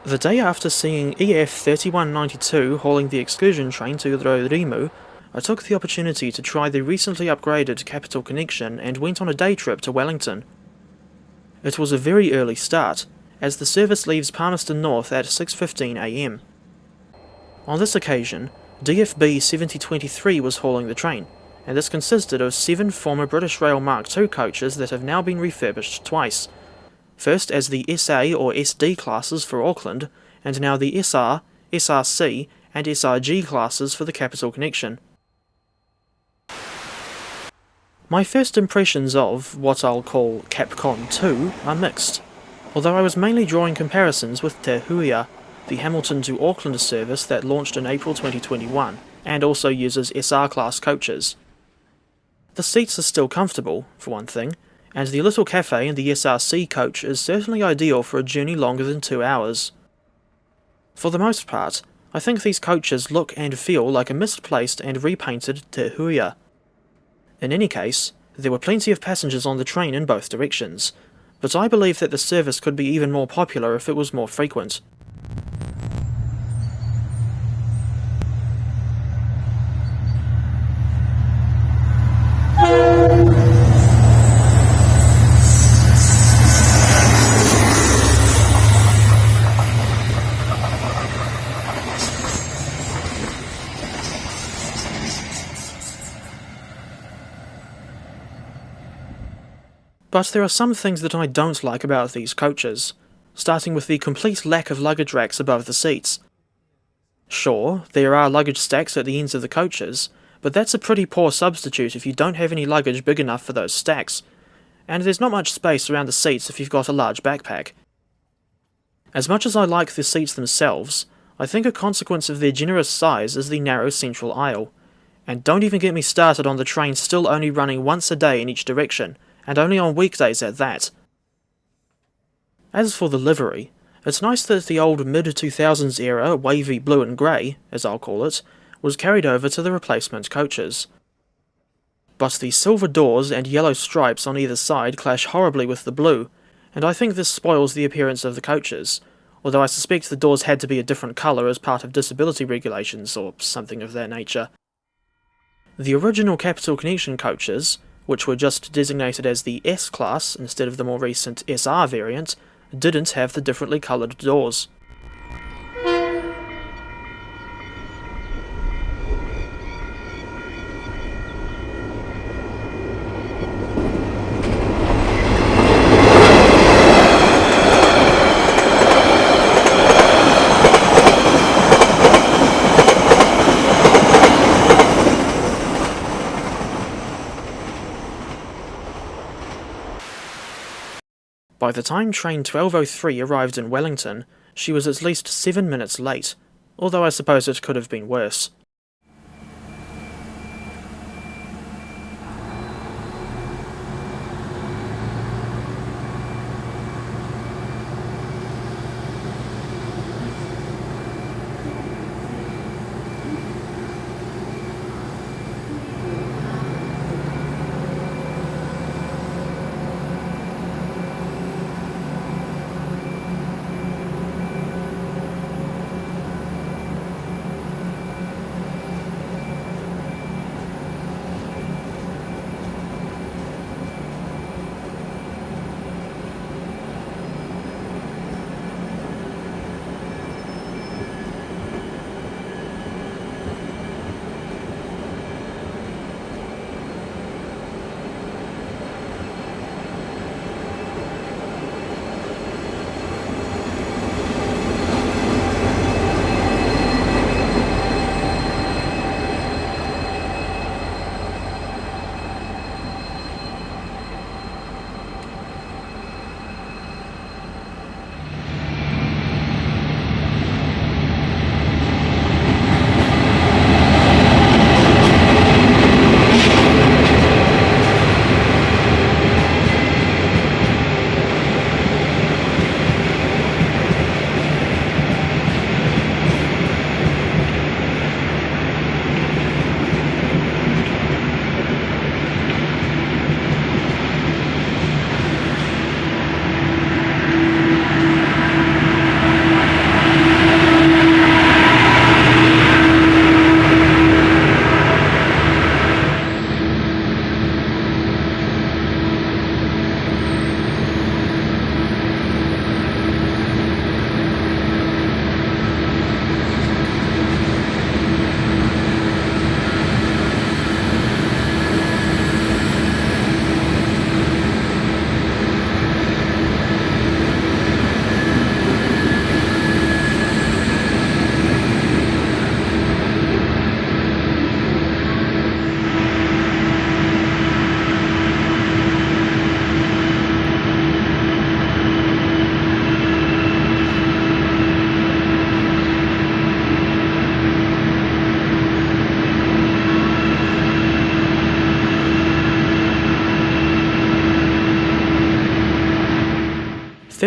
The day after seeing EF 3192 hauling the excursion train to Roirimu, I took the opportunity to try the recently upgraded Capital Connection and went on a day trip to Wellington. It was a very early start, as the service leaves Palmerston North at 6:15 am. On this occasion, DFB 7023 was hauling the train, and this consisted of 7 former British Rail Mk2 coaches that have now been refurbished twice, first as the SA or SD classes for Auckland, and now the SR, SRC and SRG classes for the Capital Connection. My first impressions of what I'll call Capcon 2 are mixed, although I was mainly drawing comparisons with Te Huia, the Hamilton to Auckland service that launched in April 2021, and also uses SR class coaches. The seats are still comfortable, for one thing, and the little cafe in the SRC coach is certainly ideal for a journey longer than 2 hours. For the most part, I think these coaches look and feel like a misplaced and repainted Te Huia. In any case, there were plenty of passengers on the train in both directions, but I believe that the service could be even more popular if it was more frequent. But there are some things that I don't like about these coaches, starting with the complete lack of luggage racks above the seats. Sure, there are luggage stacks at the ends of the coaches, but that's a pretty poor substitute if you don't have any luggage big enough for those stacks, and there's not much space around the seats if you've got a large backpack. As much as I like the seats themselves, I think a consequence of their generous size is the narrow central aisle, and don't even get me started on the train still only running once a day in each direction, and only on weekdays at that. As for the livery, it's nice that the old mid-2000s era wavy blue and grey, as I'll call it, was carried over to the replacement coaches. But the silver doors and yellow stripes on either side clash horribly with the blue, and I think this spoils the appearance of the coaches, although I suspect the doors had to be a different colour as part of disability regulations or something of that nature. The original Capital Connection coaches, which were just designated as the S class instead of the more recent SR variant, didn't have the differently coloured doors. By the time train 1203 arrived in Wellington, she was at least 7 minutes late, although I suppose it could have been worse.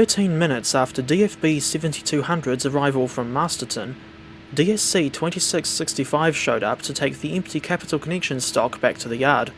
13 minutes after DFB 7200's arrival from Masterton, DSC 2665 showed up to take the empty Capital Connection stock back to the yard.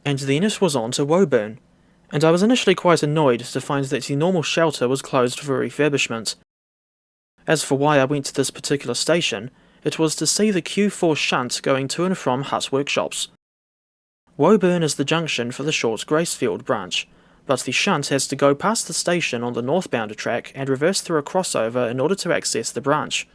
And then it was on to Woburn, and I was initially quite annoyed to find that the normal shelter was closed for refurbishment. As for why I went to this particular station, it was to see the Q4 shunt going to and from Hutt workshops. Woburn is the junction for the short Gracefield branch, but the shunt has to go past the station on the northbound track and reverse through a crossover in order to access the branch.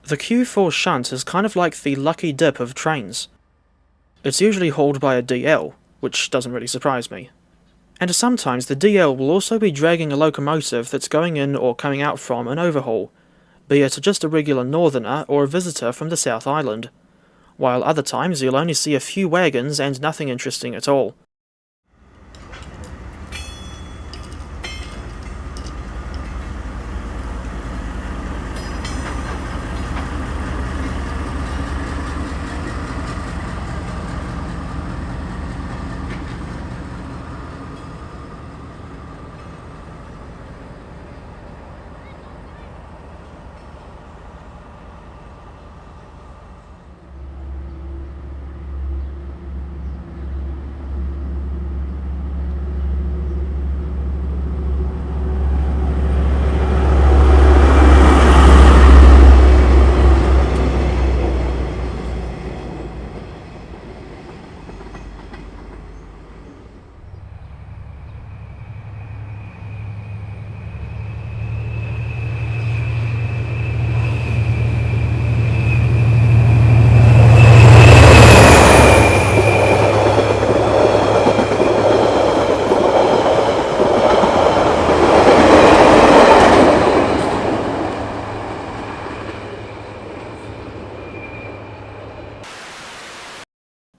The Q4 shunt is kind of like the lucky dip of trains. It's usually hauled by a DL, which doesn't really surprise me. And sometimes the DL will also be dragging a locomotive that's going in or coming out from an overhaul, be it just a regular northerner or a visitor from the South Island, while other times you'll only see a few wagons and nothing interesting at all.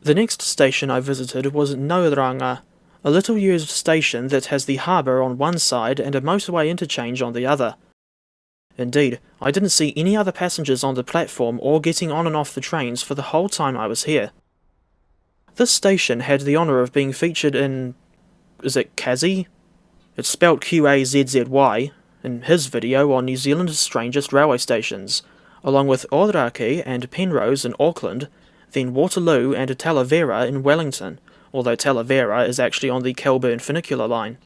The next station I visited was Ngauranga, a little used station that has the harbour on one side and a motorway interchange on the other. Indeed, I didn't see any other passengers on the platform or getting on and off the trains for the whole time I was here. This station had the honour of being featured in... is it Qazzy? It's spelt Qazzy, in his video on New Zealand's strangest railway stations, along with Wairarapa and Penrose in Auckland, then Waterloo and Talavera in Wellington, although Talavera is actually on the Kelburn funicular line.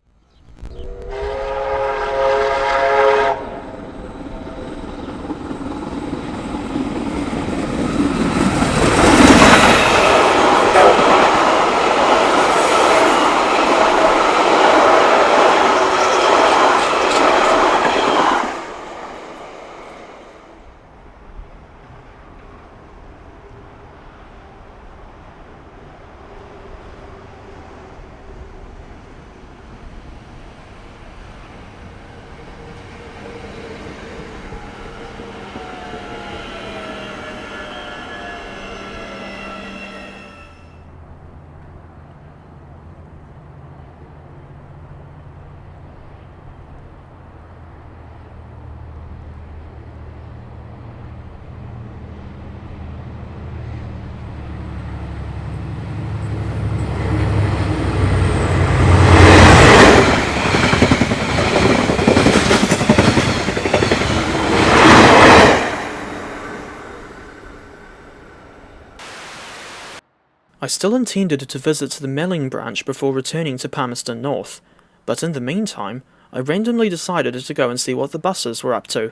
I still intended to visit the Melling branch before returning to Palmerston North, but in the meantime, I randomly decided to go and see what the buses were up to.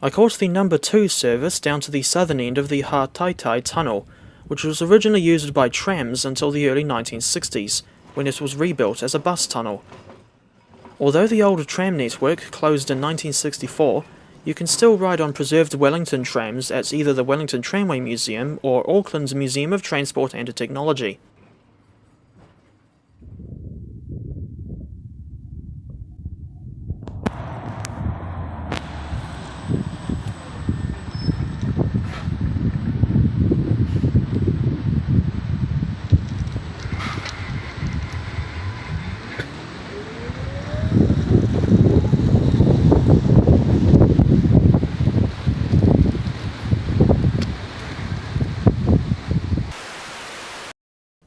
I caught the number 2 service down to the southern end of the Hataitai Tunnel, which was originally used by trams until the early 1960s, when it was rebuilt as a bus tunnel. Although the old tram network closed in 1964, you can still ride on preserved Wellington trams at either the Wellington Tramway Museum or Auckland's Museum of Transport and Technology.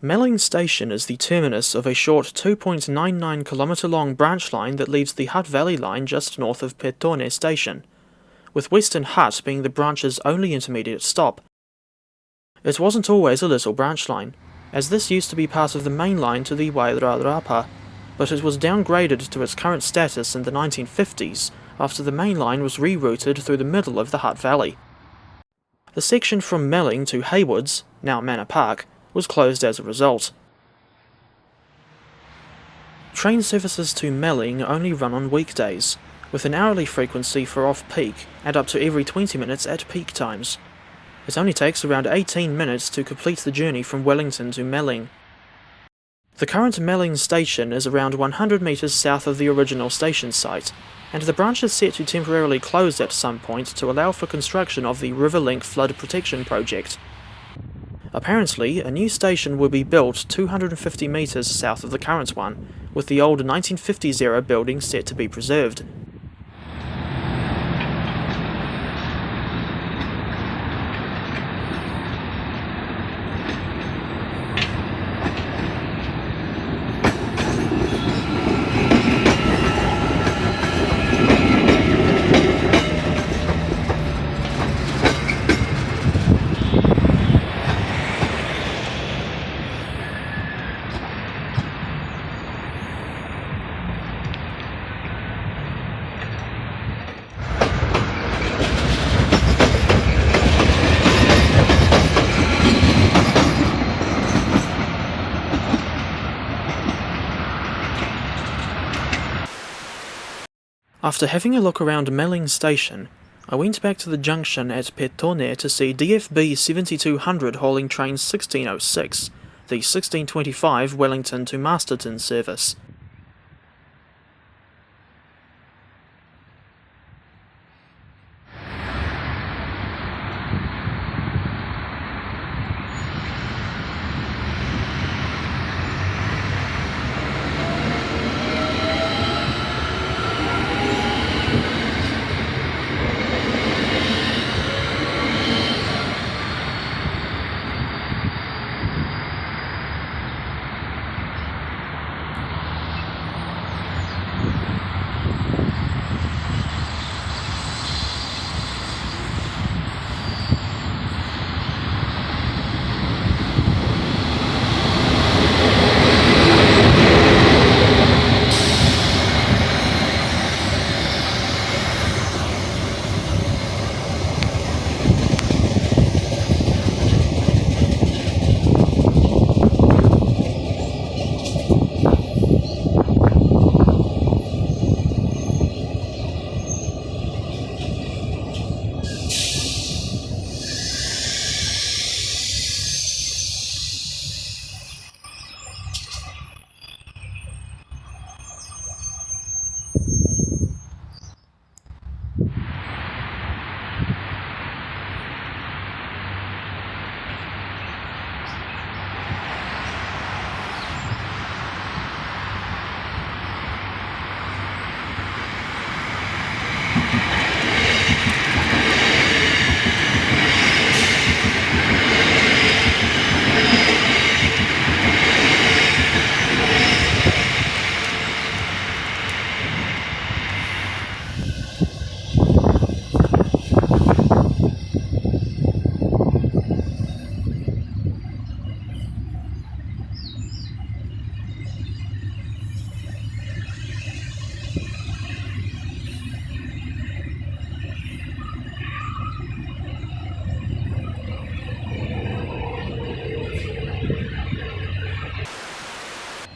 Melling Station is the terminus of a short 2.99 km long branch line that leaves the Hutt Valley Line just north of Petone Station, with Western Hutt being the branch's only intermediate stop. It wasn't always a little branch line, as this used to be part of the main line to the Wairarapa, but it was downgraded to its current status in the 1950s after the main line was rerouted through the middle of the Hutt Valley. The section from Melling to Haywoods, now Manor Park, was closed as a result. Train services to Melling only run on weekdays, with an hourly frequency for off-peak and up to every 20 minutes at peak times. It only takes around 18 minutes to complete the journey from Wellington to Melling. The current Melling station is around 100 metres south of the original station site, and the branch is set to temporarily close at some point to allow for construction of the Riverlink Flood Protection Project. Apparently, a new station will be built 250 metres south of the current one, with the old 1950s-era building set to be preserved. After having a look around Melling Station, I went back to the junction at Petone to see DFB 7200 hauling train 1606, the 1625 Wellington to Masterton service.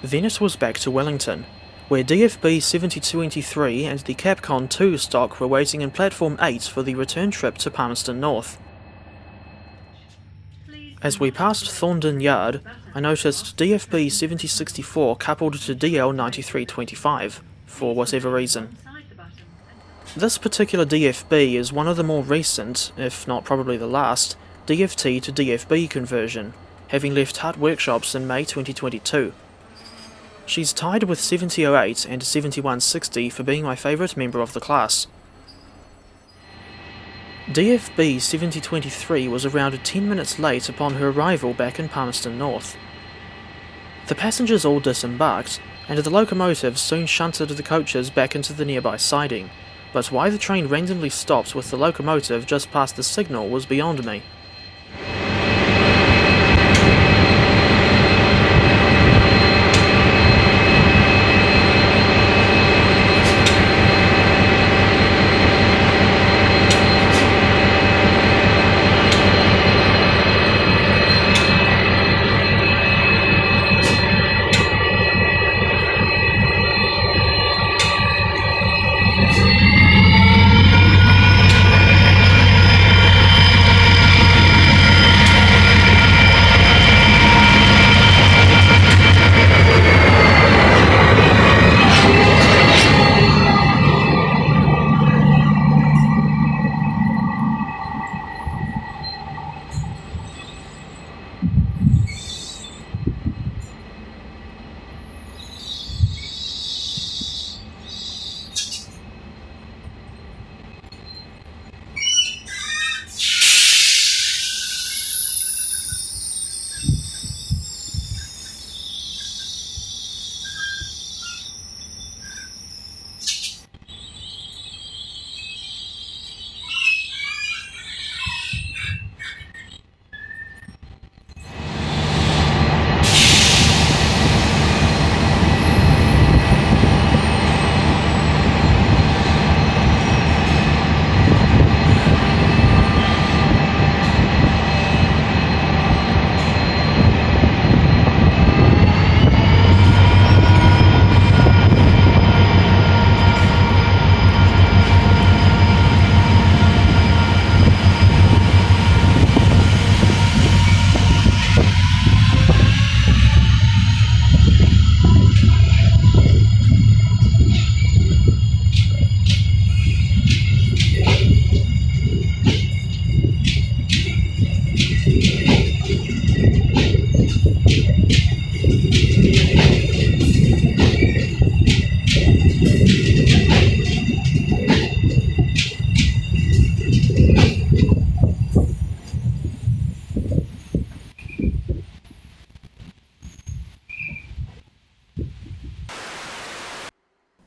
Then it was back to Wellington, where DFB 7023 and the Capcom 2 stock were waiting in Platform 8 for the return trip to Palmerston North. As we passed Thorndon Yard, I noticed DFB 7064 coupled to DL 9325, for whatever reason. This particular DFB is one of the more recent, if not probably the last, DFT to DFB conversion, having left Hut Workshops in May 2022. She's tied with 7008 and 7160 for being my favourite member of the class. DFB 7023 was around 10 minutes late upon her arrival back in Palmerston North. The passengers all disembarked, and the locomotive soon shunted the coaches back into the nearby siding, but why the train randomly stopped with the locomotive just past the signal was beyond me.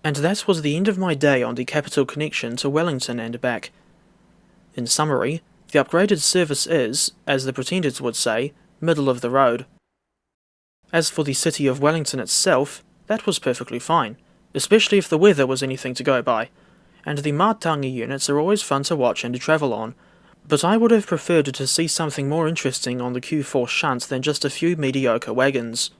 And that was the end of my day on the capital connection to Wellington and back. In summary, the upgraded service is, as the pretenders would say, middle of the road. As for the city of Wellington itself, that was perfectly fine, especially if the weather was anything to go by, and the Matangi units are always fun to watch and to travel on, but I would have preferred to see something more interesting on the Q4 shunt than just a few mediocre wagons.